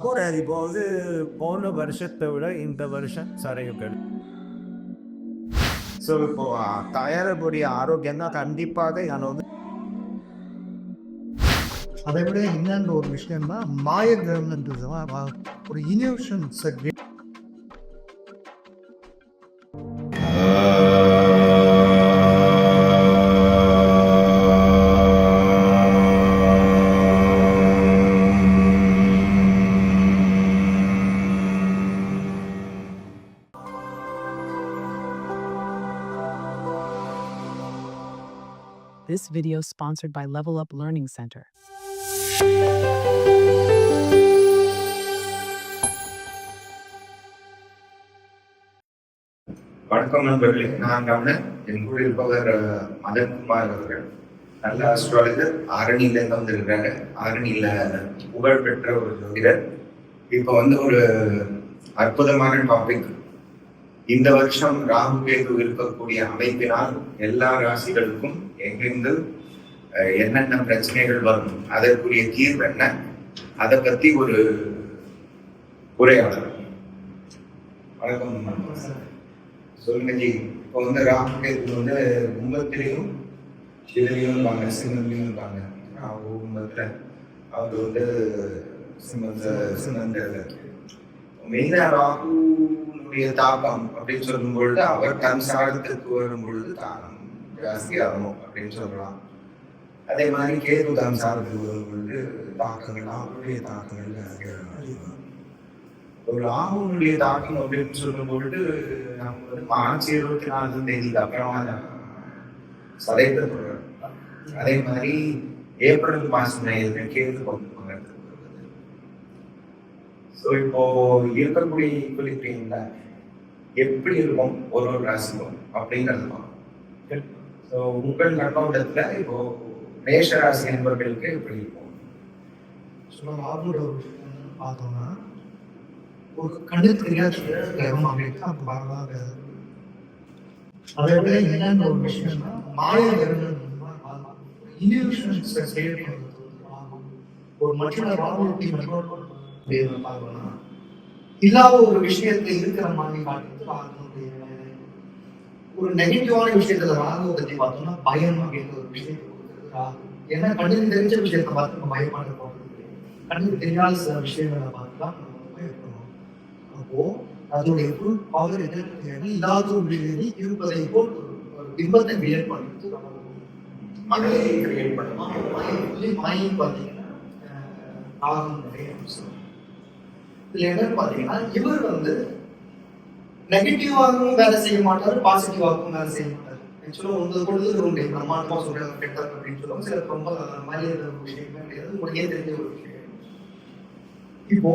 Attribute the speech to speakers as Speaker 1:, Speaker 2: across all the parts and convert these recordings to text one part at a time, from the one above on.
Speaker 1: கூட இப்போ வந்து போன வருஷத்தை விட இந்த வருஷம் சரிவுகள். ஸோ இப்போ தயாரிப்புடைய ஆரோக்கியம் தான் கண்டிப்பாக நான் வந்து
Speaker 2: அதை விட இன்னொன்று ஒரு விஷயம்னா மாய கிரகம்ன்றது ஒரு இன்யூஷன் survey.
Speaker 3: This video sponsored by Level Up Learning Center.
Speaker 4: வணக்கம் நண்பர்களே, நான் கவனன். என் கூட இருப்பவர் மதன்குமார் அவர்கள். நல்ல அஸ்ட்ராலஜர், ஆரணியிலேருந்து வந்திருக்கிறாங்க. ஆரணியில புகழ்பெற்ற ஒரு ஜோதிடர். இப்போ வந்து ஒரு அற்புதமான டாபிக். இந்த வருஷம் ராகு கேது இருக்கக்கூடிய அமைப்பினால் எல்லா ராசிகளுக்கும் எங்கிருந்து என்னென்ன பிரச்சனைகள் வரும், அதற்குரிய தீர்வு என்ன, அதை பத்தி ஒரு உரையாடல். வணக்கம். சொல்லுங்க ஜி. இப்போ வந்து ராகு கேது வந்து கும்பத்திலையும் சிலையும் இருப்பாங்க, சிங்கத்திலையும் இருப்பாங்க. கும்பத்தில் அவர் வந்து சிங்கத்தில் மெயினா ராகுனுடைய தாக்கம் அப்படின்னு சொல்லும் பொழுது அவர் தன் சாரத்துக்கு வரும் பொழுது தாக்கம் ஜாஸ்தி ஆகும் அப்படின்னு சொல்லலாம். அதே மாதிரி கேது தன் சாரத்துக்கு வரும் பொழுது தாக்கங்கள், அவருடைய தாக்கங்கள் ஒரு ராகுனுடைய தாக்கம் அப்படின்னு சொல்லும் பொழுது நம்ம வந்து மார்ச் 24 அப்புறமா சதைப்படுறோம். அதே மாதிரி ஏப்ரல் மாசம் கேது கொண்டு ஸோ இப்போ இருக்கக்கூடிய ஈக்குவலிட்டியில எப்படி இருக்கும் ஒரு ராசிக்கும் அப்படிங்கிறது. ஸோ உங்கள் கண்ணோட்டத்துல இப்போ மேஷ ராசி என்பவர்களுக்கு எப்படி இருக்கும்?
Speaker 2: பார்த்தோம்னா ஒரு கண்ணு தெரியாத கிரகம் அப்படின்னு பார்க்கலாம். அதை விட என்னென்ன ஒரு விஷயம்னா மாய கிரகம் ஒரு மற்ற ராகுலத்தை பார்க்கணும். இல்லாத ஒரு விஷயத்தை இருக்கிற மாதிரி காட்டுறது ஒரு நெகட்டிவான விஷயத்துல ராகுவை பத்தி பார்த்தோம்னா பயம் அப்படின்ற ஒரு விஷயத்தை கொடுக்குறது. ஏன்னா கண்ணுக்கு தெரிஞ்ச விஷயத்தை பார்த்து நம்ம பயப்பட போகிறது, கண்ணுக்கு தெரியாத சில விஷயங்களை பார்த்துதான் நம்ம பயப்படணும். அப்போ அதனுடைய ஃபுல் பவர் எதிர்ப்பு இல்லாத ஒரு இருப்பதை போல் ஒரு பிம்பத்தை கிரியேட் பண்ணுறது மாயம் பார்த்தீங்கன்னா ஆகுனுடைய அம்சம். இதுல என்னன்னு பாத்தீங்கன்னா இவர் வந்து நெகட்டிவாகவும் வேலை செய்ய மாட்டாரு, பாசிட்டிவாகவும் வேலை செய்ய மாட்டாரு. ஆக்சுவலா உங்க பொழுது உங்களுடைய பிரம்மாண்டமா சொல்றாங்க கெட்டர் அப்படின்னு சொல்லுவாங்க. சில ரொம்ப மரியாதை ஒரு விஷயமே கிடையாது, உங்களுக்கே தெரிஞ்ச ஒரு விஷயம். இப்போ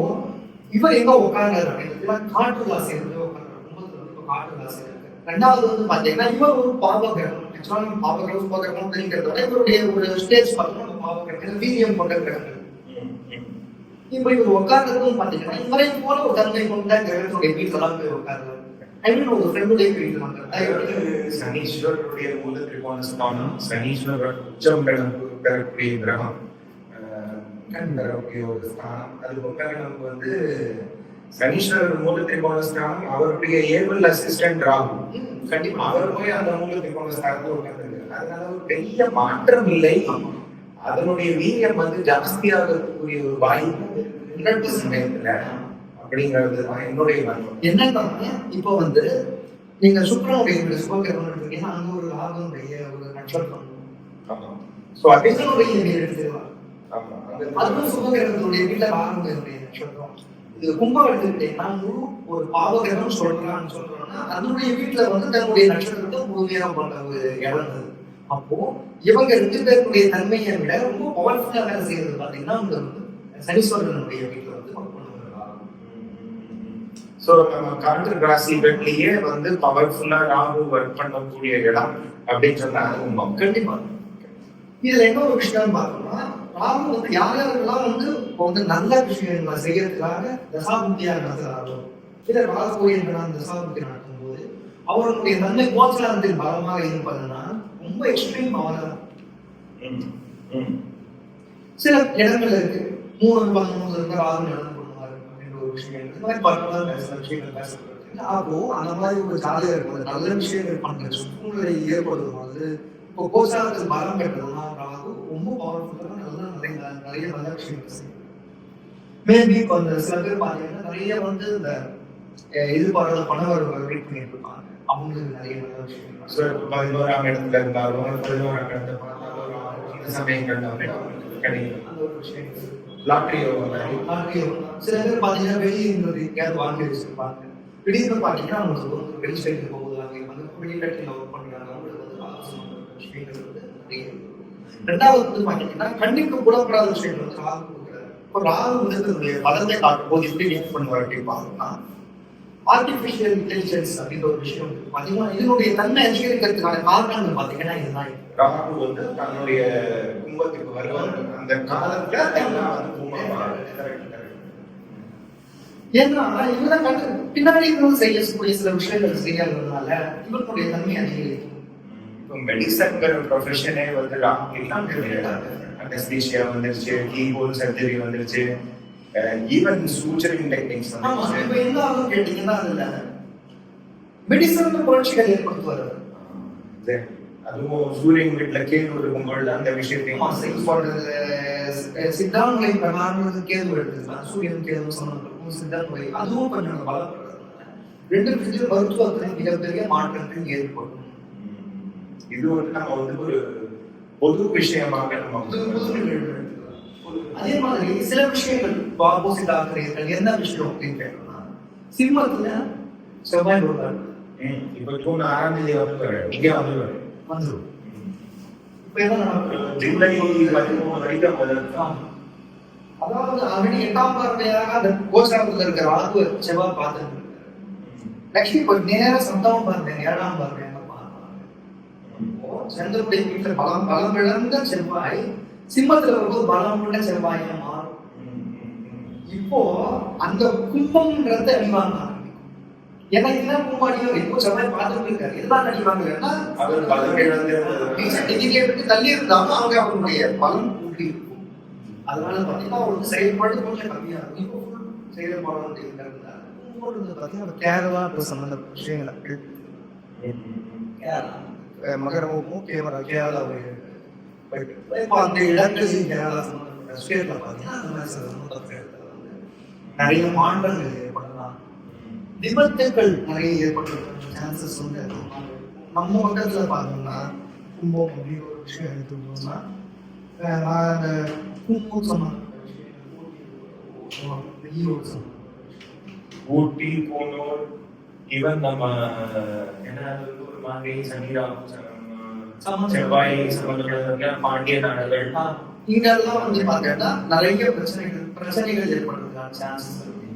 Speaker 2: இவர் எங்க உட்கார்றாரு அப்படின்னா காட்டு ராசி இருந்து உட்கார்றாரு. கும்பத்துல வந்து காட்டு ராசி இருக்கு. ரெண்டாவது வந்து பாத்தீங்கன்னா இவர் ஒரு பாவகிரகம். ஆக்சுவலா பாவகிரகம் சுபகிரகம் அப்படிங்கிறத விட இவருடைய ஒரு ஸ்டேஜ் பார்த்தோம்னா பாவகிரகம் வீரியம் கொண்ட கிரகங்கள். இப்ப இவர் உட்கார்றதும் பாத்தீங்கன்னா இவரை போல ஒரு தன்மை கொண்ட கிரகத்துடைய வீட்டுலாம் போய் உட்கார்றாரு. ஒரு ஃப்ரெண்டுடைய வீட்டுல வந்தாரு.
Speaker 4: சனீஸ்வரருடைய மூல திரிகோண ஸ்தானம், சனீஸ்வரர் உச்சம் பெறக்கூடிய கிரகம், ஒரு ஸ்தானம். அது நமக்கு வந்து சனீஸ்வரர் மூல திரிகோண ஸ்தானம், அவருடைய ஏவல் அசிஸ்டன்ட் ராகு. கண்டிப்பா அவர் போய் அந்த மூல திரிகோண ஸ்தானத்துல உட்கார்ந்துருக்காரு. அதனால ஒரு பெரிய மாற்றம் இல்லை. அதனுடைய வீரியம் வந்து ஜாஸ்தியாகக்கூடிய ஒரு வாய்ப்பு இரண்டு சமயத்துல அப்படிங்கிறது தான் என்னுடைய மனம்.
Speaker 2: என்னன்னா இப்போ வந்து நீங்க சுக்கரனுடைய சுபகிரகம் எடுத்தீங்கன்னா அங்க ஒரு ராகுனுடைய ஒரு நட்சத்திரம்.
Speaker 4: சோ
Speaker 2: அதனுடைய எடுத்துக்கலாம். அதுவும் சுபகிரகத்துடைய வீட்டுல ராகுனுடைய நட்சத்திரம். இது கும்பம் எடுத்துக்கிட்டீங்கன்னா ஒரு பாவகிரகம் சொல்றோம்னா அதனுடைய வீட்டுல வந்து தன்னுடைய நட்சத்திரத்தை முழுமையாக கொண்ட ஒரு இடம். அப்போ இவங்க ரெண்டு பேருடைய தன்மையை விட ரொம்ப பவர்ஃபுல்லா வேலை செய்யறது பாத்தீங்கன்னா அவங்க வந்து சனீஸ்வரனுடைய வீட்டுல வந்து ஒர்க் பண்ணுவாங்க.
Speaker 4: சோ நம்ம காற்று ராசிகள்லயே வந்து பவர்ஃபுல்லா ராகு ஒர்க் பண்ணக்கூடிய இடம் அப்படின்னு சொன்னா
Speaker 2: கண்டிப்பா. இதுல என்ன ஒரு விஷயம் பார்த்தோம்னா ராகு வந்து யாரெல்லாம் வந்து இப்போ வந்து நல்ல விஷயங்களை செய்யறதுக்காக தசாபுத்தியா நடத்துறாரோ இல்ல ராகு கோயில் தசாபுத்தி நடத்தும் போது அவருடைய நன்மை கோச்சாரத்தில் பலமாக இருப்பதுன்னா ரொம்ப எக்ஸ்ட்ரீம் பவரா சில இடங்கள்ல இருக்கு 3-13 ராகு நடந்து பண்ணுவாரு. விஷயங்கள் இந்த மாதிரி பர்டிகுலர் சில விஷயங்கள் பேசப்படுது. அப்போ அந்த மாதிரி ஒரு ஜாலியாக இருக்கும் நல்ல விஷயங்கள் பண்ணுற சூழ்நிலை ஏற்படுத்தும் போது இப்போ கோச்சாரத்தில் பலம் பெற்றதுன்னா ரொம்ப பவர்ஃபுல்லாக நிறைய நல்ல விஷயங்கள் செய்யும். மேபி இப்போ அந்த சில பேர் பார்த்தீங்கன்னா நிறைய வந்து இந்த எதிர்பாராத பண வரவு வெயிட் பண்ணிட்டு இருப்பாங்க. அவங்களுக்கு நிறைய நல்ல விஷயங்கள்
Speaker 4: 11ஆம் இடத்துல இருந்தாலும் 11ஆம் இடத்துல பார்த்தாலும் இந்த சமயங்கள்ல வந்து கிடைக்கும்.
Speaker 2: அந்த ஒரு விஷயங்கள்
Speaker 4: லாட்டரியோ
Speaker 2: சில பேர் பார்த்தீங்கன்னா வெளியிருந்து எங்கேயாவது வாங்கி வச்சிருப்பாங்க. திடீர்னு பார்த்தீங்கன்னா அவங்களுக்கு ஒரு வெளி சைடு போகுதாங்க வந்து வெளிநாட்டில் ஒர்க் பண்ணுறாங்க. அவங்களுக்கு வந்து ஆலோசனை விஷயங்கள் வந்து நிறைய. ரெண்டாவது வந்து பார்த்தீங்கன்னா கண்டிப்பாக புலப்படாத விஷயங்கள் வந்து ராகு கொடுக்குறாரு. இப்போ ராகு வந்து தன்னுடைய பலத்தை காட்டும் போது எப்படி ரியாக்ட் பண்ணுவார் அப்படின்னு பார்த்தோம்னா ஆர்டிஃபிஷியல் இன்டெலிஜென்ஸ் அப்படின்ற ஒரு விஷயம் பார்த்தீங்கன்னா இதனுடைய தன்மை அதிகரிக்கிறதுக்கான காரணங்கள் பார்த்தீங்கன்னா இதுதான்.
Speaker 4: ராகு வந்து தன்னுடைய கும்பத்துக்கு வருவார் அந்த காலத்துல எல்லாம் வந்து
Speaker 2: ஏன்னா இவதான் கண்டு பின்னாடி செய்யக்கூடிய சில விஷயங்கள் செய்யாததுனால இவர்களுடைய தன்மை அதிகரிக்கும்.
Speaker 4: இப்போ மெடிசன்கிற ப்ரொஃபஷனே வந்து ராகு இல்லாமல் அனஸ்தீசியா வந்துருச்சு, கீபோர்ட் சர்ஜரி வந்துருச்சு, ஈவன் சூச்சரிங் டெக்னிக்ஸ் வந்துருச்சு.
Speaker 2: இப்போ என்ன ஆகும் கேட்டீங்கன்னா அதுல மெடிசன் புரட்சிகள் ஏற்படுத்துவார்.
Speaker 4: அதுவும் சூரியன் வீட்டுல கேள்வி இருக்கும்போது அந்த விஷயத்தையும்
Speaker 2: சித்தாங்களை பிரகாரம் கேள்வி எடுத்துக்கலாம். சூரியன் கேள்வி சொன்ன சித்தாங்களை அதுவும் கொஞ்சம் பலப்படுறது. ரெண்டு விஷயத்தில் மருத்துவத்தில் மிகப்பெரிய மாற்றங்கள் ஏற்படும்.
Speaker 4: இது வந்து நம்ம வந்து ஒரு பொது விஷயமாக
Speaker 2: அதே மாதிரி சில விஷயங்கள் ஆப்போசிட் ஆகிறீர்கள். என்ன விஷயம் அப்படின்னு கேட்டோம்னா சிம்மத்துல செவ்வாய் வருவார்.
Speaker 4: இப்ப ஜூன் 6ஆம் தேதி வந்து இங்கே வந்துருவாரு.
Speaker 2: வந்துடும். இப்ப என்ன நடக்கும்?
Speaker 4: ஜூலை 13 வரைக்கும்
Speaker 2: அதாவது ஆல்ரெடி 8ஆம் பார்வையாக அந்த கோச்சாரத்தில் இருக்கிற ராகு செவ்வாய் பார்த்துட்டு நெக்ஸ்ட் இப்போ நேரம் 7ஆம் பார்வை 7ஆம் பார்வை சந்திரனுடைய வீட்டில் பலம் இழந்த செவ்வாய் சிம்மத்துல வரும்போது பலம் உள்ள செவ்வாயா மாறும். இப்போ அந்த கும்பம்ன்றத அடிவாங்க. ஏன்னா இதுதான் கும்பாடியும் இப்போ செவ்வாய் பார்த்துட்டு இருக்காரு. இதுதான் அடிவாங்கன்னா விட்டு தள்ளி இருந்தாலும் அவங்க அவங்களுடைய பலம் கூட்டி இருக்கும். அதனால பார்த்தீங்கன்னா அவங்களுக்கு செயல்பாடு கொஞ்சம் கம்மியா இருக்கும். இப்போ செயல்பாடு இருக்கிறதுனால பார்த்தீங்கன்னா கேரளா சம்பந்தப்பட்ட விஷயங்கள் மகரமும் கேரளா அந்த இடத்துல கேரளா சம்பந்தப்பட்ட ஸ்டேட்ல பார்த்தீங்கன்னா நிறைய மாற்றங்கள் ஏற்படலாம். விபத்துக்கள் நிறைய ஏற்படுறதுக்கு சான்சஸ் வந்து நம்ம பக்கத்துல பார்த்தோம்னா கும்பம் அப்படின்னு ஒரு விஷயம் எடுத்துக்கிட்டோம்னா அந்த கும்பம் சம்பந்தப்பட்ட விஷயம்
Speaker 4: ஊட்டி போனோர் ஈவன் நம்ம என்ன ஒரு மாதிரி செவ்வாய் சம்பந்தப்பட்ட பாண்டிய நாடுகள்
Speaker 2: இங்கெல்லாம் வந்து பார்த்தீங்கன்னா நிறைய பிரச்சனைகள் ஏற்படுறதுக்கான சான்சஸ் இருக்கு.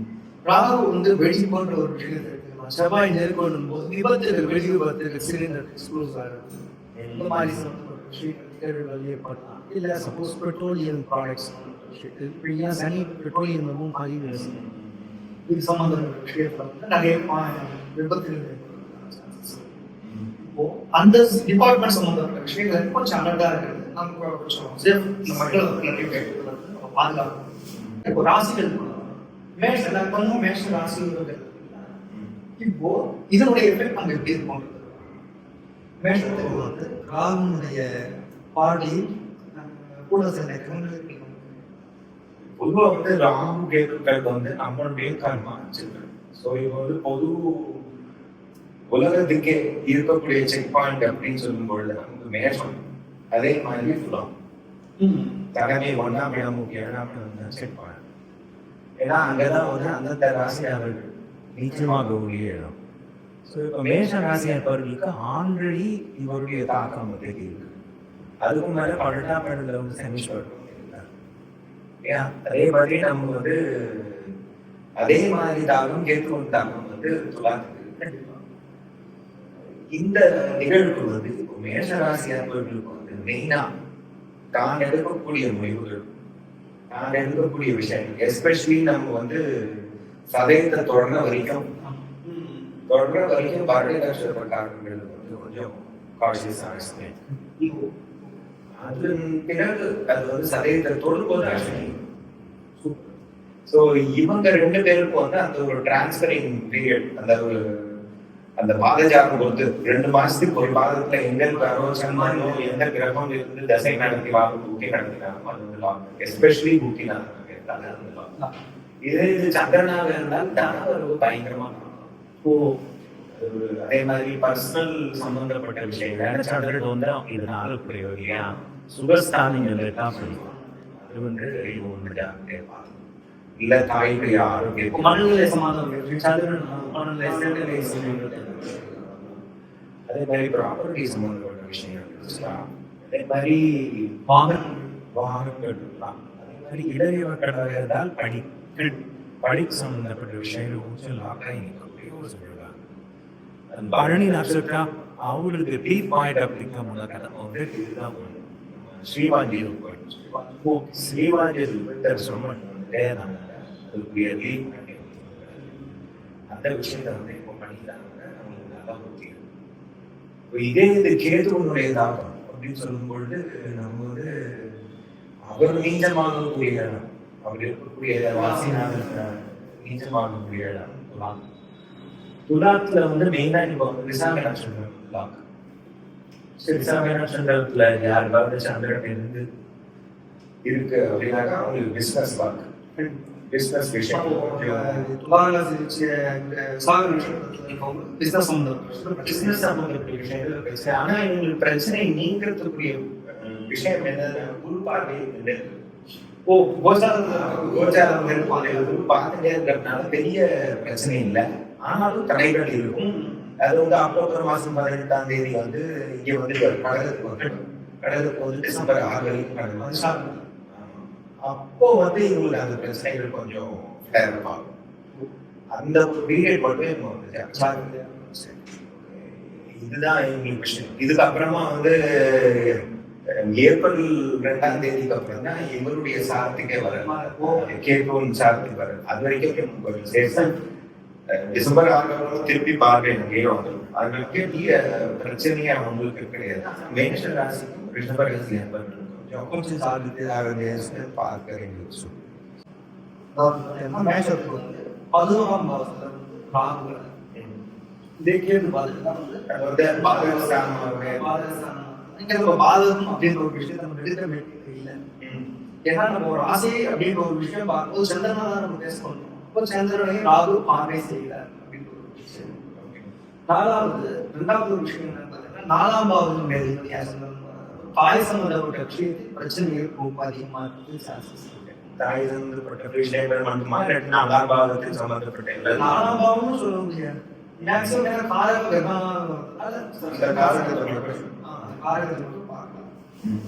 Speaker 2: ராகு வந்து வெடி போன்ற ஒரு விஷயத்தை எடுத்துக்கலாம். செவ்வாய் நேர்கொள்ளும் போது விபத்துகள் வெடி விபத்துகள் சிலிண்டர் எக்ஸ்ப்ளோஸ் ஆகிறது. இந்த மாதிரி விஷயங்கள் ஏற்படலாம். இல்லை சப்போஸ் பெட்ரோலியம் ப்ராடக்ட்ஸ் இப்படியா சனி பெட்ரோலியமும் பதிவு இது சம்பந்தப்பட்ட விஷயத்துல வந்து நிறைய விபத்துகள் ஏற்படுறதுக்கான சான்சஸ். இப்போ அந்த டிபார்ட்மெண்ட் சம்பந்தப்பட்ட விஷயங்கள் கொஞ்சம் அலர்ட்டா இருக்கிறது நம்ம கொஞ்சம் மக்கள் நிறைய நம்ம பாதுகாக்கணும். இப்போ ராசிகள் மேஷ லக்னம் மேஷ ராசிகள் இப்போ இதனுடைய எஃபெக்ட் நம்ம எப்படி இருக்கும்? மேஷத்துக்கு வந்து ராகுனுடைய பாடி கூட சில
Speaker 4: பொதுவாக வந்து ராகு கேதுக்கள் வந்து நம்மளுடைய கர்மா. ஸோ இது வந்து பொது உலகத்துக்கே இருக்கக்கூடிய செக் பாயிண்ட் அப்படின்னு சொல்லும் பொழுது நமக்கு மேஷம் அதே மாதிரி துலாம் தலைமை 1ஆம் இடம் 7ஆம் இடம் செக் பாயிண்ட். ஏன்னா அங்கதான் வந்து அந்தந்த ராசியாளர்கள் நிச்சயமாகக்கூடிய இடம். ஸோ இப்போ மேஷ ராசி இருப்பவர்களுக்கு ஆல்ரெடி இவருடைய தாக்கம் வந்து இருக்கு. அதுக்கு மேலே 12ஆம் இடத்துல வந்து சனீஸ்வரர் அதே மாதிரி நம்ம வந்து அதே மாதிரி தாக்கம் கேட்கும் தாக்கம் வந்து துலாத்துக்கு. இந்த நிகழ்வு வந்து இப்போ மேஷ ராசி அன்பர்களுக்கு வந்து மெயினா தான் எடுக்கக்கூடிய முடிவுகள், தான் எடுக்கக்கூடிய விஷயங்கள், எஸ்பெஷலி நம்ம வந்து சதயத்தை தொடர்ற வரைக்கும் பரணி நட்சத்திரக்காரர்கள் வந்து கொஞ்சம் கான்சியஸாக அதன் பிறகு அது வந்து சதயத்தை தொடும்போது ஸோ இவங்க 2 பேருக்கும் வந்து அந்த ஒரு டிரான்ஸ்பரிங் பீரியட், அந்த பாதஜாலம் பொறுத்து 2 மாசத்துக்கு ஒரு பாதத்துல எந்த சன்மானோ எந்த கிரகம் இருந்து தசை நடத்தினாங்க, புக்கி நடத்தினாங்க, அது வந்து எஸ்பெஷலி புக்கினாங்க. இது சந்திரனாக இருந்தால் தனவரவு பயங்கரமா அதே மாதிரி பர்சனல் சம்பந்தப்பட்ட விஷயங்கள்
Speaker 1: சந்திரன் வந்து இதனால பிரயோகியா சுகஸ்தானிகள் அது வந்து
Speaker 4: இல்ல தாய்க்கு ஆரோக்கியம்
Speaker 2: மனநிலை சமாதானம் சந்திரன்
Speaker 4: அதே மாதிரி ப்ராப்பர்ட்டி சம்பந்தப்பட்ட விஷயங்கள், அதே மாதிரி வாகனங்கள், அதே மாதிரி
Speaker 1: இடையவர்களாக இருந்தால் படிப்பு சம்பந்தப்பட்ட விஷயங்கள் சொல்லுவாங்க. பழனி நட்சத்திரம் அவங்களுக்கு டீ பாயிண்ட் அப்படிங்கிற ಮೂಲಕ வந்து ஸ்ரீவாஞ்சி
Speaker 4: அந்த விஷயத்த வந்து இப்போ பண்ணிக்கிறாங்க. அவங்களுக்கு நல்லா புரியும். இதே இந்த கேதுவனுடைய தாக்கம் அப்படின்னு சொல்லும் பொழுது நம்ம வந்து அவர் நீஞ்சமாகக்கூடிய இடம், அவர் இருக்கக்கூடிய வாசினாக நீஞ்சமாகக்கூடிய இடம் துலாம். துலாத்துல வந்து மெயினா இப்போ வந்து விசாக நட்சத்திரம் துலாம். விசாக நட்சத்திரத்துல யாருக்காவது சந்திரன் இருந்து இருக்கு அப்படின்னாக்கா அவங்களுக்கு பிசினஸ் வாக்கு, பிசினஸ் விஷயம், பிசினஸ் சம்பந்தப்பட்ட விஷயங்கள் பேச. ஆனா இவங்களுக்கு பிரச்சனை நீங்கிறதுக்குரிய விஷயம் என்னன்னா குரு பார்வை இல்லை. கோச்சாரம் பார்த்துட்டே இருக்கிறதுனால பெரிய பிரச்சனை இல்லை, ஆனாலும் தடைகள் இருக்கும். அது வந்து அக்டோபர் மாசம் 18ஆம் தேதி வந்து இங்க வந்து கடலுக்கு வந்து டிசம்பர் 6 வரைக்கும் அப்போ வந்து இவங்களுக்கு அந்த பிரச்சனைகள் கொஞ்சம் ஆகும். அந்த ஒரு பீரியட் மட்டும் இதுதான் எங்களுக்கு விஷயம். இதுக்கப்புறமா வந்து ஏப்ரல் 2ஆம் தேதிக்கு அப்புறம் தான் இவருடைய சாரத்துக்கே வரும், கேட்கும் சாரத்துக்கு வரும். அது வரைக்கும் சேஷம் டிசம்பர் 6 திருப்பி பார்வை அங்கேயே வந்துடும். அதனால நீங்க பிரச்சனையே அவங்களுக்கு கிடையாது. மேஷ ராசிக்கும் ரிஷப ராசி ஏற்பட்டு கொஞ்சம் சாதித்து பார்க்க வேண்டிய
Speaker 2: மேஷத்துக்கு 11ஆம் பாவத்துல ராகு கேது பாதகம் பாதகம் அப்படின்ற ஒரு விஷயத்தை நம்ம எடுக்க இல்லை. ஏன்னா நம்ம ஒரு ஆசை அப்படின்ற ஒரு விஷயம் பார்க்கும்போது சந்திரனா தான் நம்ம பேச பண்ணணும். இப்போ சந்திரனையும் ராகு பார்வை செய்கிறார் அப்படின்ற ஒரு விஷயம். 2வது ஒரு விஷயம் என்ன பார்த்தீங்கன்னா 4ஆம் பாவத்தினுடைய தாய் சம்பந்தப்பட்ட விஷயத்தில் பிரச்சனைகள் ரொம்ப அதிகமா இருக்கு.
Speaker 4: தாய் சம்பந்தப்பட்ட விஷயங்கள் மட்டுமா 4ஆம் பாவத்தில் சம்பந்தப்பட்ட
Speaker 2: 4ஆம் பாவம்னு சொல்ல முடியாது. மேக்ஸிமம் காரகத்தை பார்க்கலாம்.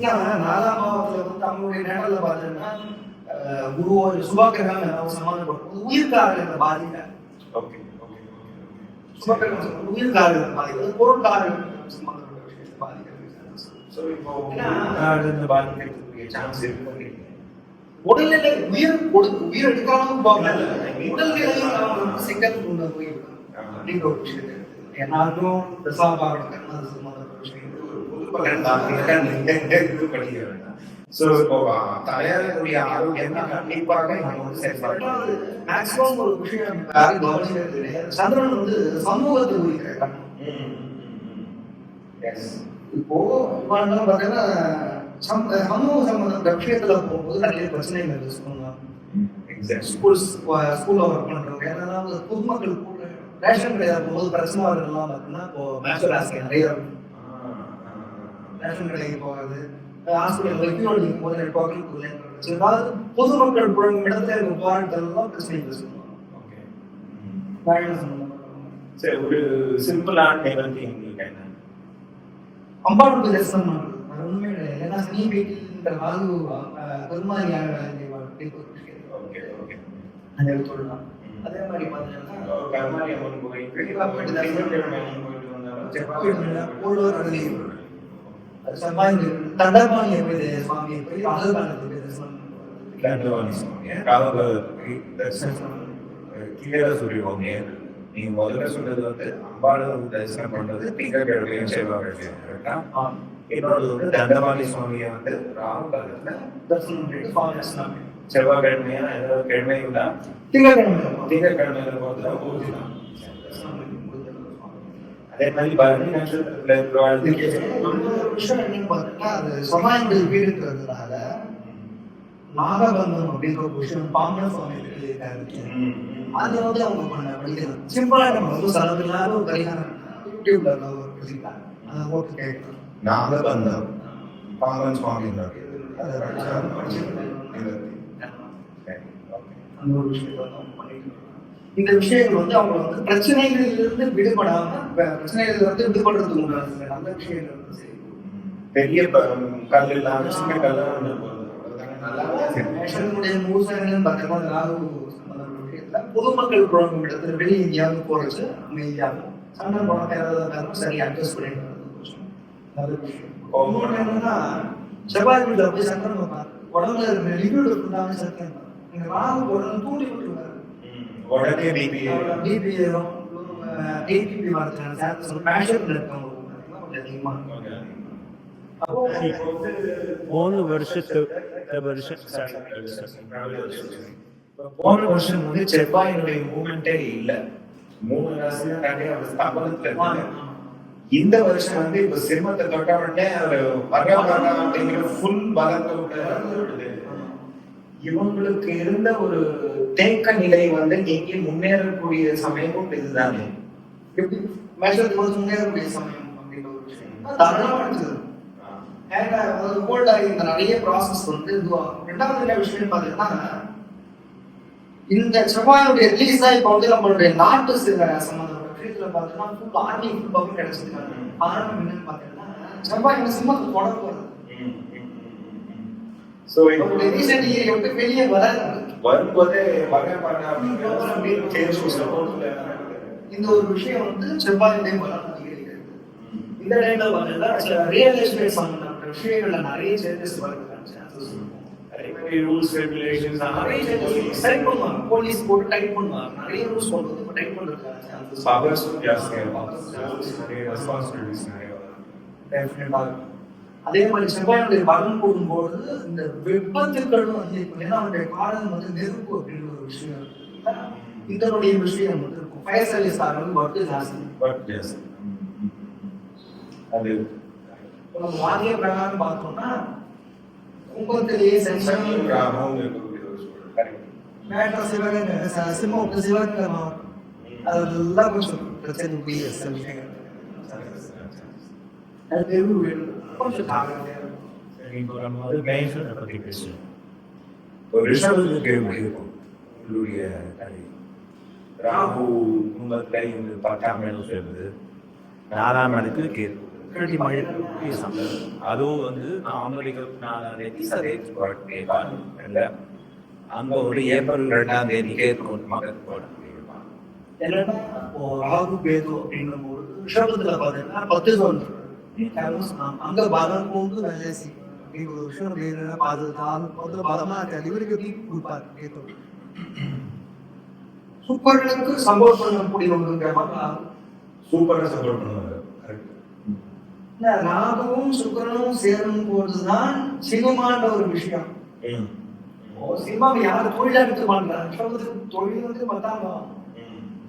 Speaker 2: 4ஆம் பாவத்துல வந்து அவங்களுடைய நேரத்தில் பார்த்தீங்கன்னா குருவோ சுபாக்கிரகம் ஏதாவது சமாதானப்படும் உயிர்காரகத்தை பாதிக்க உயிர்காரகத்தை பாதிக்கிறது, பொருட்காரகம் சம்பந்தப்பட்ட விஷயத்தை பாதிக்கிறது. உடல்நிலை உயிர் எடுக்காம உடல்நிலையும் சிக்கல் கொண்டு போய்விடும் அப்படின்ற ஒரு விஷயத்தை எல்லாருக்கும் சந்திரன் வந்து சமூகத்தை குறிக்கிறார். இப்போ பாத்தீங்கன்னா சமூக சம்பந்த விஷயத்துல போகும்போது நிறைய பிரச்சனைகள் சொல்லலாம். ஸ்கூல்ல ஒர்க் பண்றவங்க ஏதாவது பொதுமக்கள் ரேஷன் கடையில போகும்போது பிரச்சனை வரலாம் பார்த்தீங்கன்னா இப்போ மேஷராசி நிறைய ரேஷன் கடைக்கு போகிறது, ஹாஸ்பிட்டல் வைத்தியம் போது ஏதாவது பொதுமக்கள் புழங்கும் இடத்துல போராட்டத்தான் பிரச்சனைகள் சொல்லலாம்.
Speaker 4: ஒரு சிம்பிளான
Speaker 2: அம்பாளுக்கு தரிசனம் பண்றது உண்மையில ஏன்னா சனி வீட்டில் ராகு பெருமாதிரியாக சொல்லலாம். அதே மாதிரி தண்டபாணி சுவாமியை போய் அகல்பாணத்துக்கு
Speaker 4: தரிசனம். நீங்க முதல்ல சொல்றது வந்து அம்பாளை தரிசனம் பண்றது திங்கட்கிழமையும் செய்வாங்க. இன்னொரு வந்து தண்டபாணி சுவாமியை வந்து ராகு காலத்துல
Speaker 2: தரிசனம் பண்ணிட்டு
Speaker 4: செவ்வாய்க்கிழமையா ஏதாவது கிழமைங்களா?
Speaker 2: திங்கட்கிழமை
Speaker 4: திங்கட்கிழமையில பொறுத்த பூஜை தான். அதே மாதிரி பரணி நட்சத்திரத்துல இருக்கிறவங்களுக்கு
Speaker 2: ஒரு விஷயம் என்னன்னு பார்த்தீங்கன்னா, அது சமாயங்கள் வீடுங்கிறதுனால நாகபந்தம் அப்படின்ற ஒரு விஷயம் பாம்பன சுவாமி எழுதியிருக்காரு. அது வந்து அவங்க பண்ண படிக்கிறது சிம்பிளா நம்ம வந்து செலவில்லாத ஒரு பரிகாரம் யூடியூப்ல ஒரு எழுதிட்டாங்க. அதை போட்டு கேட்கலாம்.
Speaker 4: நாகபந்தம் பாம்பன் சுவாமி
Speaker 2: அந்த ஒரு விஷயத்தை வந்து அவங்க பண்ணிட்டு இருக்காங்க. இந்த விஷயங்கள் வந்து அவங்க வந்து பிரச்சனைகளிலிருந்து விடுபடாம பிரச்சனைகள் வந்து விடுபடுறதுக்கு உண்டான நல்ல விஷயங்கள் வந்து செய்யும்.
Speaker 4: பெரிய கல் இல்லாம சின்ன கல்லாம்
Speaker 2: நேஷனுடைய மூசங்கள் பார்த்தோம்னா அந்த ராகு சம்பந்தப்பட்ட விஷயத்துல பொதுமக்கள் குழம்பு இடத்துல வெளியே எங்கேயாவது போறது அமைதியாக சண்டை போன ஏதாவது சரி அட்ஜஸ்ட் பண்ணிட்டு நல்ல விஷயம். இன்னொன்று என்னன்னா செவ்வாய் வீட்டில் போய் சட்டம் வைப்பாங்க. உடம்புல லிக்விட் இருந்தாங்க சட்டம் நீங்க ராகு உடனே தூண்டி விட்டுருவாரு.
Speaker 4: உடனே பிபி
Speaker 2: பிபி டிபிபி வரதுக்கான பேஷன் இருக்கவங்க கொஞ்சம் அதிகமா அப்போ
Speaker 1: போன வருஷம் வந்து செவ்வாயினுடைய மூமெண்டே இல்லை.
Speaker 4: 3 ராசி நிறைய ஸ்தாபனத்துல இருக்காங்க. இந்த வருஷம் வந்து இப்ப சிம்மத்தை தொட்ட உடனே வர்றவங்க அப்படிங்கிற ஃபுல் பலத்தோட இவங்களுக்கு இருந்த ஒரு தேக்க நிலை வந்து நீங்கி முன்னேறக்கூடிய சமயமும் இதுதானே.
Speaker 2: எப்படி மேஷத்துக்கு வந்து முன்னேறக்கூடிய சமயம் அப்படின்ற ஒரு விஷயம் தாராளமா எடுத்துது. ஏன்னா கோல்ட் ஆகி இந்த நிறைய ப்ராசஸ் வந்து இதுவாகும். ரெண்டாவது என்ன விஷயம் பார்த்தீங்கன்னா, இந்த செவ்வாயுடைய ரிலீஸ் தான் இப்போ வந்து நம்மளுடைய நாட்டு சில சம்பந்தப்பட்ட விஷயத்துல பார்த்தீங்கன்னா ஃபுல் ஆர்மி ஃபுல் பக்கம் கிடைச்சிருக்காங்க. காரணம் என்னன்னு பார்த்தீங்கன்னா, செவ்வாய் வந்து சிம்மத்துக்கு போட போறது.
Speaker 4: ஸோ
Speaker 2: ரீசெண்ட் இயர் வந்து வெளியே
Speaker 4: வரும்போதே
Speaker 2: இந்த ஒரு விஷயம் வந்து செவ்வாயுடைய பலம் அதிகரிக்கிறது. இந்த டைம்ல பார்த்தீங்கன்னா ரியல் எஸ்டேட் சம்பந்தப்பட்ட விஷயங்கள்ல நிறைய சேஞ்சஸ் வருது.
Speaker 1: ரூல்ஸ் ரெகுலேஷன்ஸ்
Speaker 2: நிறைய சேஞ்சஸ் டைப் பண்ணுவாங்க. போலீஸ் போட்டு டைப் பண்ணுவாங்க. நிறைய ரூல்ஸ் போட்டு இப்போ டைப் பண்றாங்க.
Speaker 4: பவர்ஸ் ஜாஸ்தியாக நிறைய ரெஸ்பான்சிபிலிட்டிஸ் நிறைய
Speaker 2: டெஃபினட்டா. அதே மாதிரி செவ்வாயுடைய பலம் போடும்போது இந்த விபத்துக்களும் வந்து ஏன்னா அவருடைய காலம் வந்து நெருப்பு அப்படின்ற ஒரு விஷயம் இதனுடைய விஷயம் வந்து இருக்கும். ஃபயர் சர்வீஸ் ஆகிறது ஒர்க்கு ஜாஸ்தி.
Speaker 4: அது
Speaker 2: நம்ம வாரிய பிரகாரம் பார்த்தோம்னா கும்பத்திலேயே மேட்ர சிவகங்கை சிம்ம சிவகங்கை அதெல்லாம் கொஞ்சம் பிரச்சனை விஷயங்கள் அது கொஞ்சம்
Speaker 1: உங்களுடைய கதை ராகு கும்பத்தை 10ஆம் இடம் சேர்ந்து 4ஆம் இடத்துக்கு கேது அதுவும் வந்து அங்க ஒரு ஏப்ரல் 2ஆம் தேதி கேது மகன்
Speaker 2: என்னன்னா ராகு கேது அப்படின்னும் போது ரிஷபத்துல பாத்தீங்கன்னா 10 zone அங்க பலம் போது வேலை செய்யும் ஒரு விஷயம் பார்த்து பலமா இவருக்கு கொடுப்பாரு கேது சூப்பர்களுக்கு சப்போர்ட் பண்ணக்கூடிய ஒன்று
Speaker 4: சூப்பரா சப்போர்ட் பண்ணுவாங்க.
Speaker 2: ராகுவும் சுக்கரனும் சேரும் போதுதான் சினிமான்ற ஒரு விஷயம். சினிமா யாரும் தொழிலா எடுத்து பண்றாங்க. தொழில் வந்து பார்த்தாங்க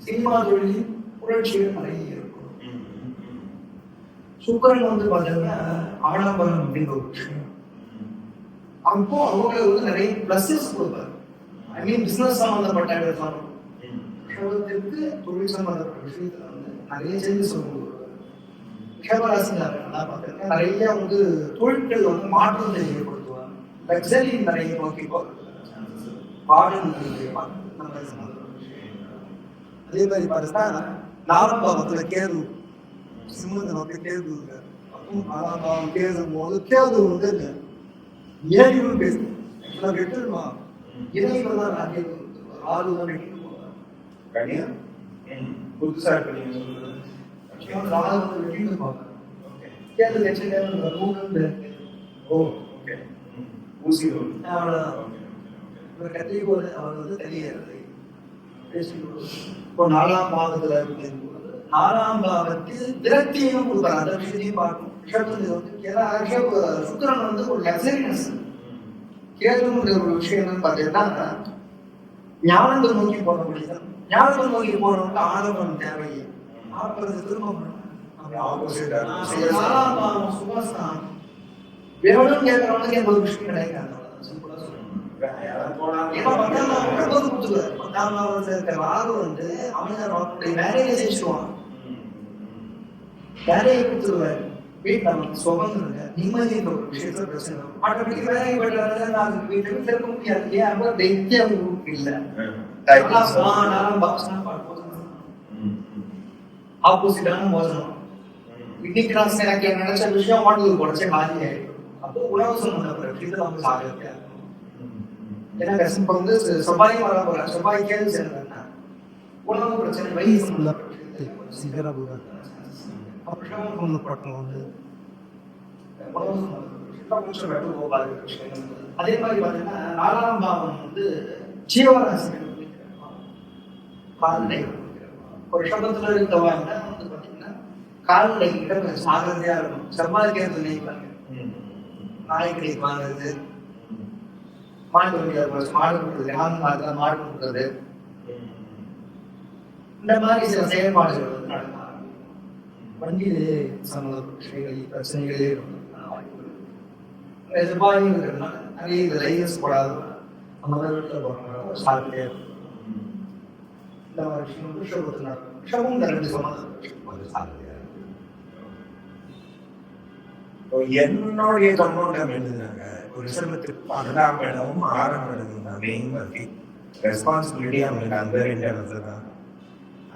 Speaker 2: சினிமா தொழில் புரட்சிகள் நிறைய இருக்கும். சுக்கரன் வந்து பார்த்தீங்கன்னா ஆடம்பரம் அப்படின்ற ஒரு விஷயம். அப்போ அவங்க வந்து நிறைய பிளஸஸ் கொடுப்பாரு. ஐ மீன் பிசினஸ் சம்பந்தப்பட்ட இடத்துல தொழில் சம்பந்தப்பட்ட விஷயத்துல வந்து நிறைய சேஞ்சஸ் கொடுப்பாரு. நிறைய வந்து தொழில்கள் வந்து மாற்றத்தை ஏற்படுத்துவாங்க. லக்ஸரி நிறைய நோக்கி அதே மாதிரி பார்த்தா 4ஆம் பாவத்துல கேது சிம்மத்தை நோக்கி கேது அப்பவும் 4ஆம் பாவம் கேதும் போது கேது வந்து ஏழியும் பேசும் வெட்டுமா இணைகள் தான் நிறைய ஆறுதான் வெட்டு
Speaker 4: கனியா புதுசா
Speaker 2: நாலாம் பாவத்துல நாலாம் பாவத்தில் விரக்தியும் கொடுப்பாரு. அந்த விஷயத்தையும் பார்க்கணும். சுக்கரன் வந்து ஒரு லக்ஸரினஸ் கேதுன்ற ஒரு விஷயம் என்னன்னு பார்த்தீங்கன்னா ஞானத்தை நோக்கி போற முடியும். ஞானத்தை நோக்கி போறவங்க ஆடம்பரம் தேவையே. ஆடம்பரத்தை திரும்ப சுபாஸ்தான் வேணும்னு கேட்கறவனுக்கு எந்த ஒரு விஷயம் கிடைக்காது. ராகு வந்து அவனுடைய வேலையை செஞ்சுருவான், வேலையை கொடுத்துருவாரு. வீட்டுல நமக்கு சுகங்க நிம்மதின்ற ஒரு விஷயத்துல பிரச்சனை ஆட்டோமேட்டிக் வேலையை வீட்டுக்கு திறக்க முடியாது. ஏன் தைரியம் இல்லை. ஆப்போசிட்டான மோசனம். இன்னைக்கு நான் எனக்கு நினைச்ச விஷயம் மாட்டுக்கு குறைச்ச காலி ஆயிடும். அப்போ உணவு சம்பந்தப்பட்ட விஷயத்துல அவங்க சாதிக்க ஏன்னா இப்ப வந்து செவ்வாயும் வர போற செவ்வாய் கேள்வி சேர்ந்தா உணவு பிரச்சனை வயிறு சம்பந்தப்பட்ட அதே மாதிரி பாத்தீங்கன்னா 4ஆம் பாவம் வந்து ஜீவராசி கால்நடை ஒரு சபத்துல இருக்கவங்க வந்து பாத்தீங்கன்னா கால்நடை கிட்ட சாகரதையா இருக்கும். செவ்வாய்க்கு நினைப்பாங்க நாய்க்கடி வாங்குறது, மாடு கொடுக்குறது, மாடு கொடுக்குறது, இந்த மாதிரி சில செயல்பாடுகள் வந்து நடக்கும். வண்டியிலே சம்பந்தப்பட்ட பிரச்சனைகளே செவ்வாய்ங்கிறதுனால நிறைய இது லைசன்ஸ் போடாது அந்த மாதிரி வீட்டில் சாப்பிட்டே இருக்கும். இந்த மாதிரி விஷயம் ரிஷபத்தில் நடக்கும். ரிஷபம் இந்த 2 சம்பந்தப்பட்ட
Speaker 1: என்னுடைய கண்ணோட்டம் எழுதுனாங்க ஒரு ரிஷபத்துக்கு 12ஆம் இடமும் 6ஆம் இடமும் தான் மெயின் பற்றி ரெஸ்பான்சிபிலிட்டி அவங்களுக்கு அந்த 2 இடத்துல தான்.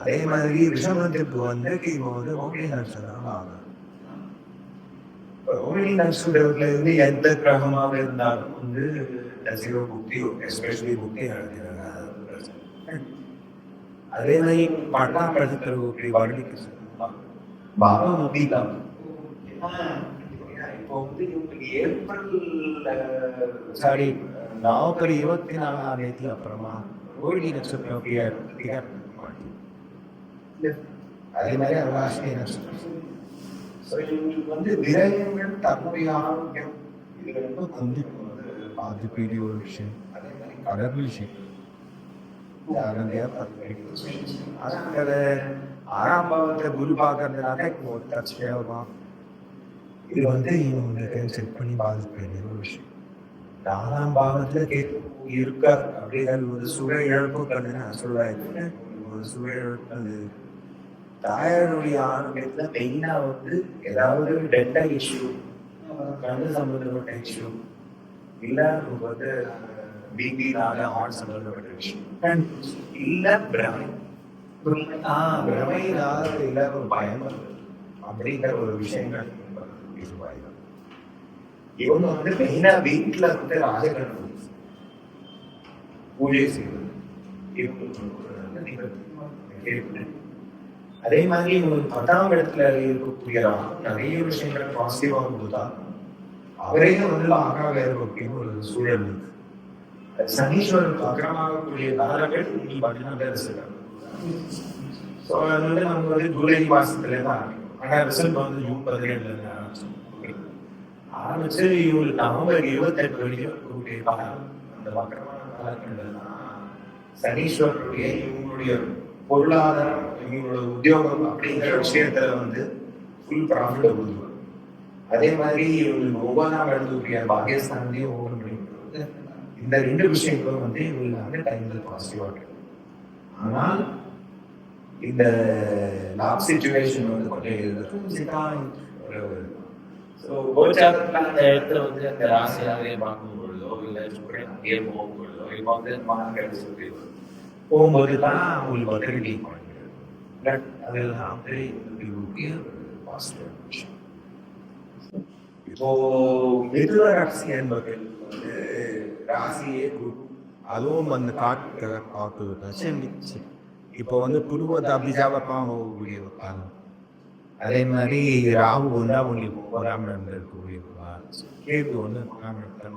Speaker 1: அதே மாதிரி ரிஷபத்துக்கு வந்து இப்போ வந்து ஓகே நட்சத்திரம் ஆகும். ஓகே நட்சத்திரத்துல இருந்து எந்த கிரகமாக இருந்தாலும் வந்து தசைவ புக்தி எஸ்பெஷலி புக்தி நடத்தினாங்க. அதே மாதிரி 12ஆம் இடத்துல வருடிக்கு பாபா முக்தி தான். இப்போ வந்து இவங்களுக்கு சாரி நவம்பர் 24ஆம் தேதி அப்புறமா ரோஹிணி நட்சத்திரம் அதே மாதிரி அஸ்வினி நட்சத்திரம். இவங்களுக்கு வந்து விரயங்கள் தன்னுடைய ஆரோக்கியம் இது ரொம்ப கொஞ்சம் பாதிப்பு வேண்டிய ஒரு விஷயம். அதே மாதிரி கடல் விஷயம் 6ஆம் பாவத்தை குரு பார்க்கறதுனால ஒரு பிரச்சனையாக இருக்கும். இது வந்து இவங்களுக்கு செக் பண்ணி பாதிக்க வேண்டிய ஒரு விஷயம். 4ஆம் பாவத்துல இருக்கார் அப்படிங்கிறது ஒரு சுக இழப்பு கண்ணுன்னு சொல்லுவாங்க. ஒரு சுக இழப்பு அது தாயாருடைய ஆரோக்கியத்துல மெயினா வந்து ஏதாவது டென்டல் இஷ்யூ, கண்ணு சம்பந்தப்பட்ட இஷ்யூ, இல்ல வந்து பிபினால ஹார்ட் சம்பந்தப்பட்ட விஷயம், இல்ல பிரமையினால இல்ல ஒரு பயம் அப்படிங்கிற ஒரு விஷயங்கள் இதுவாயிடும். இவங்க வந்து மெயினா வீட்டுல வந்து ராஜகணபதி பூஜை செய்வது அதே மாதிரி ஒரு 10ஆம் இடத்துல இருக்கக்கூடிய நிறைய விஷயங்களை பாசிட்டிவா கொடுத்தா அவரே வந்து ஆகாக இருக்கக்கூடிய ஒரு சூழல் இருக்கு. சனீஸ்வரருக்கு அக்கிரமாகக்கூடிய காலங்கள் நீ பார்த்தீங்கன்னா ஸோ அது வந்து நம்ம வந்து ஜூலை மாசத்துல தான் ஆனால் ரிசல்ட் வந்து ஜூன் 17 ஆரம்பிச்சு இவங்களுக்கு நவம்பர் 28 வரைக்கும் அந்த வக்கரமான காலங்கள் தான் சனீஸ்வரருடைய இவங்களுடைய பொருளாதாரம் இவங்களோட உத்தியோகம் அப்படிங்கிற விஷயத்துல வந்து ஃபுல் ப்ராஃபிட் கொடுத்துருவாங்க. அதே மாதிரி இவங்களுக்கு 9ஆம் இடத்துடைய பாகிஸ்தான்லயும் ஒவ்வொரு முடியும். இந்த 2 விஷயங்களும் வந்து இவங்களுக்கு வந்து டைம்ல பாசிட்டிவா இருக்கு. ஆனால் இந்த லாப் சிச்சுவேஷன் வந்து கொஞ்சம் கோச்சாரத்துல அந்த இடத்துல வந்து அந்த ராசியாவே பார்க்கும் பொழுதோ இல்லை சுக்கரன் அங்கேயே போகும் பொழுதோ இப்போ வந்து மாணவர்கள் சொல்லி போகும்போது தான் அவங்களுக்கு வந்து ரிலீவ் பண்ணுறது. பட் அதெல்லாம் பாசிட்டிவ் விஷயம். இப்போ மிதுன ராசி என்பவர்கள் வந்து ராசியே அதுவும் அந்த காட்டு இப்போ வந்து குடும்பத்தை அபிஜாபமாக போகக்கூடிய காலம். அதே மாதிரி ராகு வந்து அவங்களுக்கு 1ஆம் இடத்துல இருக்கக்கூடிய கேது வந்து 4ஆம் இடத்துல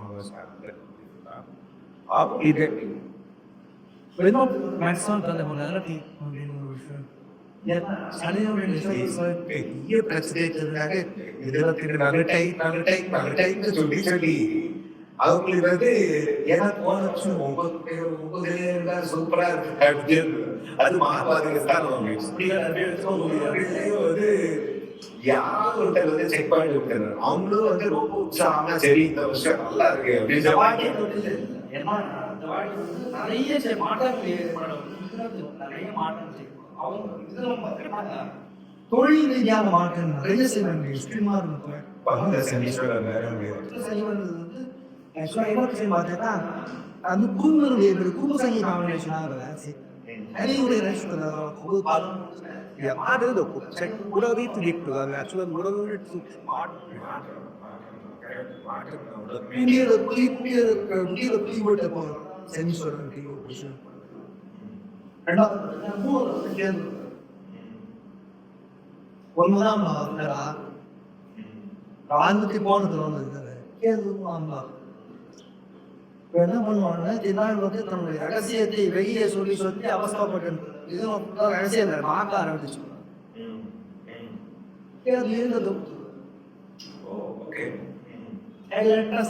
Speaker 1: பெரிய பிரச்சனை சொல்லி சொல்லி அவங்களுக்கு வந்து ஏன்னா போன வருஷம் 9 சூப்பரா இருக்கு அப்படின்னு அது மாறுபாடுகள் வந்து யாரும் ஒருத்தர் வந்து செக் பண்ணி விட்டுறாரு. அவங்களும் வந்து ரொம்ப உற்சாகமா சரி இந்த வருஷம் நல்லா இருக்கு
Speaker 2: இந்த வாட்டி
Speaker 1: அப்படின்னு
Speaker 2: ஏன்னா இந்த வாட்டி வந்து நிறைய மாற்றங்கள் ஏற்படும். நிறைய மாற்றங்கள் செய்யணும். அவங்க இதுல பார்த்தீங்கன்னா தொழில் ரீதியான மாற்றம் நிறைய செய்வாங்க. எக்ஸ்ட்ரீமா இருக்கும்.
Speaker 1: சனீஸ்வரர் வேற
Speaker 2: செய்வது வந்து ஆக்சுவலாக என்ன விஷயம் பார்த்தீங்கன்னா அது குடும்பங்களுடைய குடும்ப சங்கி காம்பினேஷனாக நிறைய ரசிக்கிறது படம்
Speaker 1: யாரு உடவி துடிப்புகள் ஆக்சுவலாக உடவு
Speaker 2: புதிய புலி போட்ட போகிறோம் சனீஸ்வரன் விஷயம். ரெண்டாவது ஒன்பதாம் ராணுவத்தை போனது வந்து என்ன பண்ணுவாங்கன்னா தினால் வந்து தன்னுடைய ரகசியத்தை வெளியே சொல்லி அவசரப்பட்டு இது ரகசியம் பார்க்க ஆரம்பிச்சு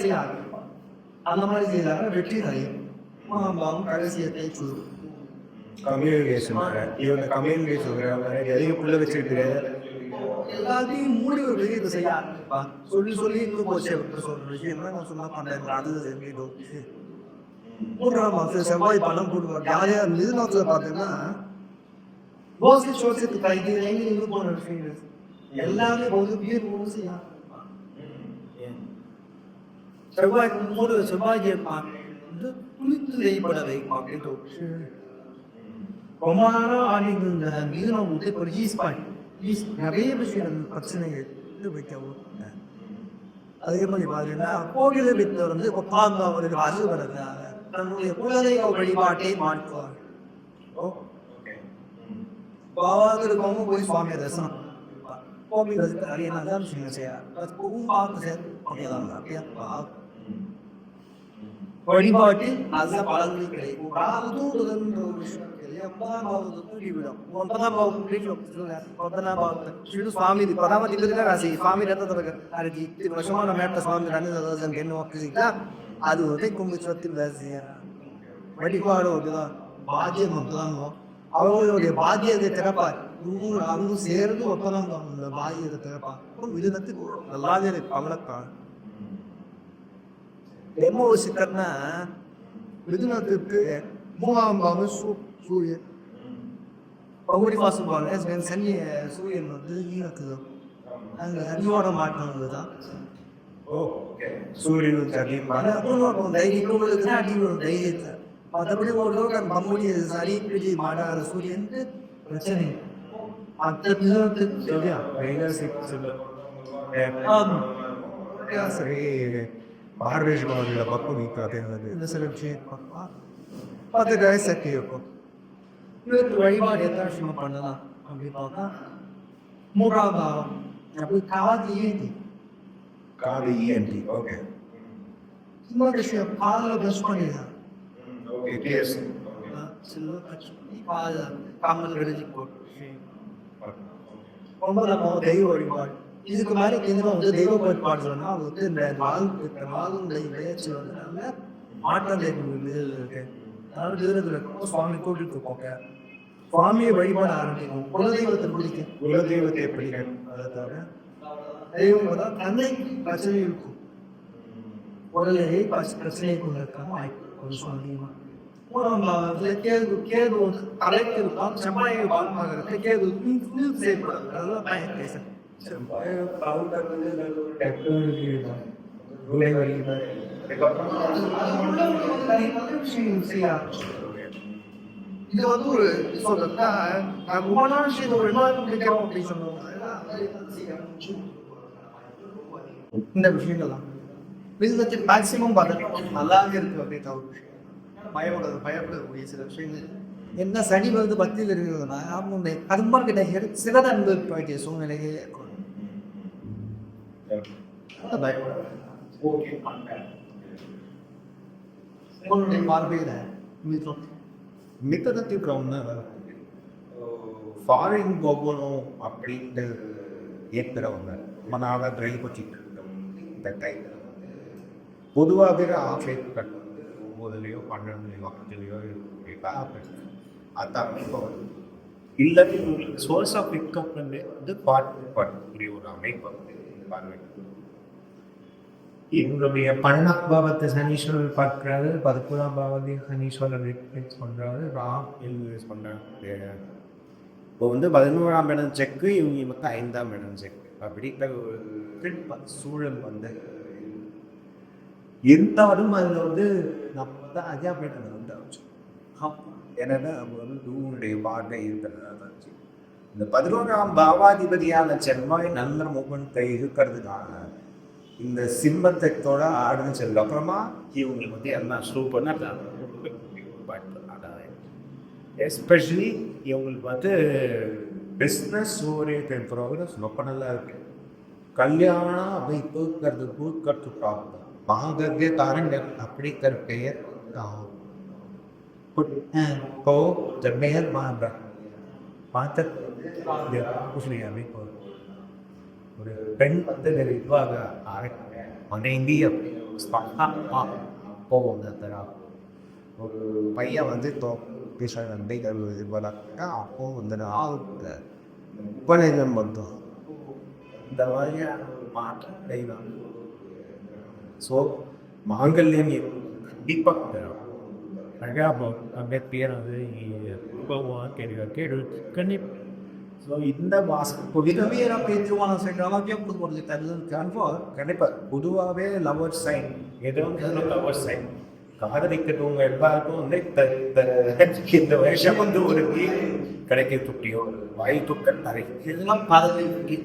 Speaker 2: செய்ய ஆரம்பிப்பான். அந்த மாதிரி செய்தாங்க வெற்றி நிறையும் ரகசியத்தை சொல்லு
Speaker 1: கம்யூனிகேஷன் இவங்க கம்யூனிகேஷன் எதையும் உள்ள வச்சுட்டு
Speaker 2: எல்லாத்தையும் மூடி ஒரு பெரிய செய்ய ஆரம்பிப்பான். சொல்லி இன்னும் போச்சு சொல்ற விஷயம் நான் சொன்னா பண்றேன். அது மூன்றாம் மாசம் செவ்வாய் பணம் கொடுப்பாங்க. யார் யார் நிறுவனத்துல பார்த்தீங்கன்னா ரோசி சோசியத்து கைது எங்க போன விஷயம் எல்லாமே போது வீர் மூணு செய்ய செவ்வாய் செவ்வாய் கேட்பாங்க வந்து குளித்து வைப்பட வைப்பான் அப்படின்ற ஒரு விஷயம். ரொம்ப நேரம் ஆடிட்டு இருந்த நிறுவனம் வந்து ஒரு நிறைய விஷயம் பிரச்சனைகள் வைக்கவும். அதே மாதிரி பாத்தீங்கன்னா கோவில வித்தர் வந்து உட்கார்ந்து அவருக்கு அறிவு வரதுனால தன்னுடைய குலதெய்வ வழிபாட்டை மாற்றுவார். பாவாக இருக்கவங்க போய் சுவாமியை தரிசனம் கோவில் நிறைய நல்ல விஷயங்கள் செய்யார். வழிபாட்டில் நல்ல பலன்கள் கிடைக்கும். ராகுதூதுன்ற ஒரு விஷயம் ಸ್ವಾಮಿ ಪದಾಮತಿದ್ರೆ ರಾಸಿ ಸ್ವಾಮಿ ರಥದ ವರ್ಷமான மேட்ட சுவாமி ரன்னதன் என்ன வாக்குசிக்கா அது வந்து கும்பிச்சத்தில் வழிபாடு அப்படிதான் பாக்கியம் மட்டும்தான். அவங்களுடைய பாக்கியத்தை திறப்பார். அவங்க சேர்ந்து ஒப்பதான் அந்த பாக்கியத்தை திறப்பார். விருதத்துக்கு நல்லாவே பவளத்தான் டெமோ சிக்கர்னா விருதுநத்துக்கு மூணாம் பாவம் சூரியன் பகுதி மாசம் போன சனி சூரியன் வந்து ஈரக்குது. அங்கே சனியோட மாற்றம் தான்.
Speaker 1: சூரியன் சனியும்
Speaker 2: தைரியங்களுக்கு அடிவரும் தைரியத்தை மற்றபடி ஒரு நம்முடைய சரி பிடி மாடாத சூரியன் பிரச்சனை மற்ற
Speaker 1: சரி பார்வேஷ்மாவில பக்கம் நீக்காதே
Speaker 2: இந்த சில விஷயம் பார்த்து சக்தி இருக்கும். வழிபாடு எத்தனை விஷயம் பண்ணலாம் அப்படி பார்த்தா மூன்றாவது பாவம் அப்படி
Speaker 1: காது இஎன்டி ஓகே
Speaker 2: இன்னொரு விஷயம் காதில் ப்ரெஷ் பண்ணிடலாம். காமல் எழுதி போட்டு ஒன்பதாம் பாவம் தெய்வ வழிபாடு. இதுக்கு மேலே வந்து தெய்வ வழிபாடு சொன்னா அது வந்து இந்த நாளுடைய முயற்சி வந்து மாற்றம் இருக்கு. அதாவது தூரத்தில் சுவாமி கூட்டிட்டு போங்க, சுவாமியை வழிபாட ஆரம்பிக்கும். குலதெய்வத்தை பிடிக்கும்,
Speaker 1: குலதெய்வத்தை பிடிக்கணும்.
Speaker 2: அதை தவிர தெய்வம் தான் தந்தைக்கு பிரச்சனை இருக்கும். உடலையே பிரச்சனையை கொண்டு இருக்காங்க வாய்ப்பு கொஞ்சம் அதிகமாக. மூணாம் பாவத்தில் கேது வந்து தலைக்கு இருப்பான். செவ்வாயை பாலமாக இருக்கு. கேது செய்யப்படாது. அதெல்லாம் பயன் பேச இது வந்து ஒரு சொல்றா ரொம்ப நாள் ஒரு பிடிக்கிறோம் அப்படின்னு சொல்லுவாங்க. இந்த விஷயங்கள்லாம் பிசினஸ் மேக்சிமம் பார்த்துட்டு நல்லாவே இருக்கு அப்படின்ற ஒரு விஷயம். பயப்படக்கூடிய சில விஷயங்கள் என்ன சனி வந்து பக்தியில் இருக்கிறதுனா அவங்க கரும்பா கிட்ட சிறந்த அனுபவிக்க வேண்டிய சூழ்நிலையே பார்வையில
Speaker 1: மித்தத்துக்கு ஒன்று ஃபாரின் போகணும் அப்படின்ட்டு ஏற்கிறவங்க மனால ட்ரைவ் வச்சுட்டு இந்த டைமில் வந்து பொதுவாகவே ஆஃபேட் கட் வந்து 9லயோ 12லயோ 10லயோ அதான் இப்போ இல்லை உங்களுக்கு சோர்ஸ் ஆஃப் இன்கம் வந்து பண்ணக்கூடிய ஒரு அமைப்பு வந்து பார்வை. இவங்களுடைய 12ஆம் பாவத்தை சனீஸ்வரர் பார்க்குறாரு, 11ஆம் பாவத்தையும் சனீஸ்வரர் ரிஃப்ளெக்ட் பண்ணுறாரு, ராம் யூஸ் பண்ணுறாங்க. இப்போ வந்து 11ஆம் இடம் செக்கு, இவங்க மொத்தம் 5ஆம் இடம் செக்கு அப்படின்ற ஒரு சூழல் வந்து இருந்தாலும் அதில் வந்து நம்ம தான் அஜாபேட்டம் வந்து ஏன்னா அவங்க வந்து தூருடைய பார்வை இருக்கிறதாச்சு. இந்த 11ஆம் பாவாதிபதியான செவ்வாய் நல்ல மூமெண்ட்டை இருக்கிறதுனால இந்த சிம்மத்தோட ஆடுன்னு செல்லும். அப்புறமா இவங்களுக்கு வந்து எல்லாம் சூப்பர்னா எஸ்பெஷலி இவங்களுக்கு வந்து பிஸ்னஸ் ஓரியன்ட் ப்ரோக்ரஸ் ரொம்ப நல்லா இருக்கு. கல்யாணம் அமைப்புங்கிறது கற்றுட்டாங்க மகாகர்கே தாரண்யம் அப்படிங்கிற பெயர் இப்போ பெயர் பார்த்த அமைப்பு ஒரு பெண் வந்து இதுவாக மனைவி போவோம். ஒரு பையன் வந்து நம்பிகள் வளர்க்க அப்போ வந்து உபநயனம் பண்ணோம். இந்த மாதிரியான மாற்றம் தெய்வம். ஸோ மாங்கல்யம் கண்டிப்பாக அம்பேத்கர் வந்து கேள்வி கண்டிப்பாக. ஸோ இந்த மாதம் பொதுவாக பேச்சுவான கண்டிப்பாக பொதுவாகவே லவர் சைன் ஏதோ லவர் சைன் காதலிக்கிறவங்க எல்லாருக்கும் வந்து இந்த வருஷம் வந்து ஒரு கிடைக்கக்கூடிய வாய் துக்க தரை இதெல்லாம் பாதகி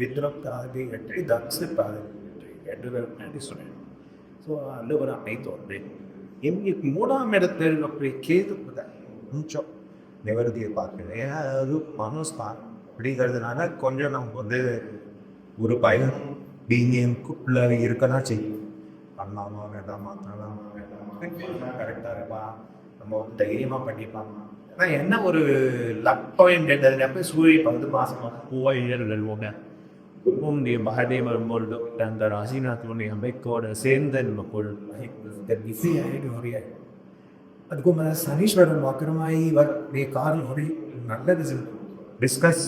Speaker 1: வித்ரம் தாதி வெற்றி தக்ஸு பாதகி வெற்றி சொன்னேன். ஸோ அந்த ஒரு அமைத்து வந்து எங்களுக்கு 3ஆம் இடத்தில் அப்படி கேது கொஞ்சம் நிவர்த்தியை பார்க்குறேன். ஏன்னா அது மனோஸ் அப்படிங்கிறதுனால கொஞ்சம் நம்ம வந்து ஒரு பயம் பீனியம்குள்ள இருக்கதான் செய்யும். பண்ணலாமா வேண்டாமா பண்ணலாமா வேண்டாமா கரெக்டாக இருப்பா நம்ம தைரியமாக பண்ணிப்பாங்க. ஆனால் என்ன ஒரு லக் பாயிண்ட் எப்போ சூரிய வந்து மாசமாக பூவாயில்வோங்க உங்களுடைய மகதேவர் மொழி அந்த ராசிநாதனுடைய அமைப்போட சேர்ந்த நம்ம பொருள் அதுக்கு மேலே சனீஸ்வரன் வக்கரமாகி வரக்கூடிய காரணம் நல்லது டிஸ்கஸ்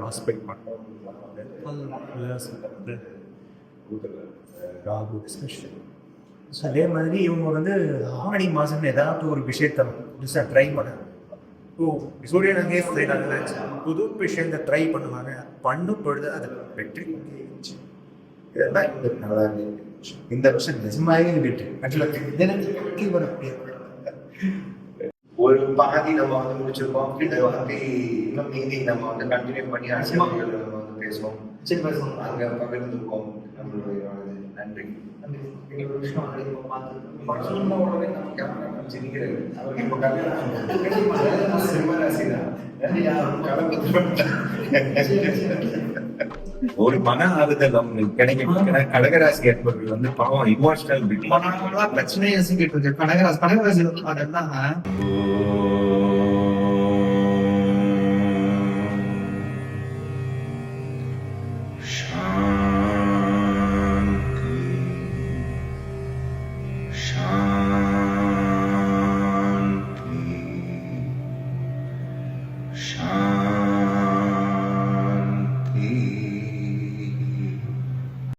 Speaker 1: ஆஸ்பெக்ட் பண்ணுறோம். அதே மாதிரி இவங்க வந்து ஆவணி மாதம் ஏதாவது ஒரு விஷயத்தை புதுசாக ட்ரை பண்ணாங்க. சூரியன் அங்கே புது விஷயத்தை ட்ரை பண்ணுவாங்க. பண்ணும் பொழுது அதை வெற்றி இதெல்லாம் நல்லா இருந்துச்சு. இந்த வருஷம் நிஜமாகவே வெற்றி வரக்கூடிய ஒரு பாதி நம்ம வந்து முடிச்சிருக்கோம். இதை வந்து இன்னும் மீதி நம்ம வந்து கண்டினியூ பண்ணி அரசியல் நம்ம வந்து பேசுவோம். சரி பேசுவோம். அங்கே பகிர்ந்துருக்கோம். நம்மளுடைய நன்றி. ஒரு விஷயம் ஒரு மன ஆறுதல் அவங்களுக்கு கிடைக்கும். கடகராசி ஏற்பவர்கள் வந்து பாவம் இமோஷனல் பிரச்சனையை கடகராசி அதெல்லாம்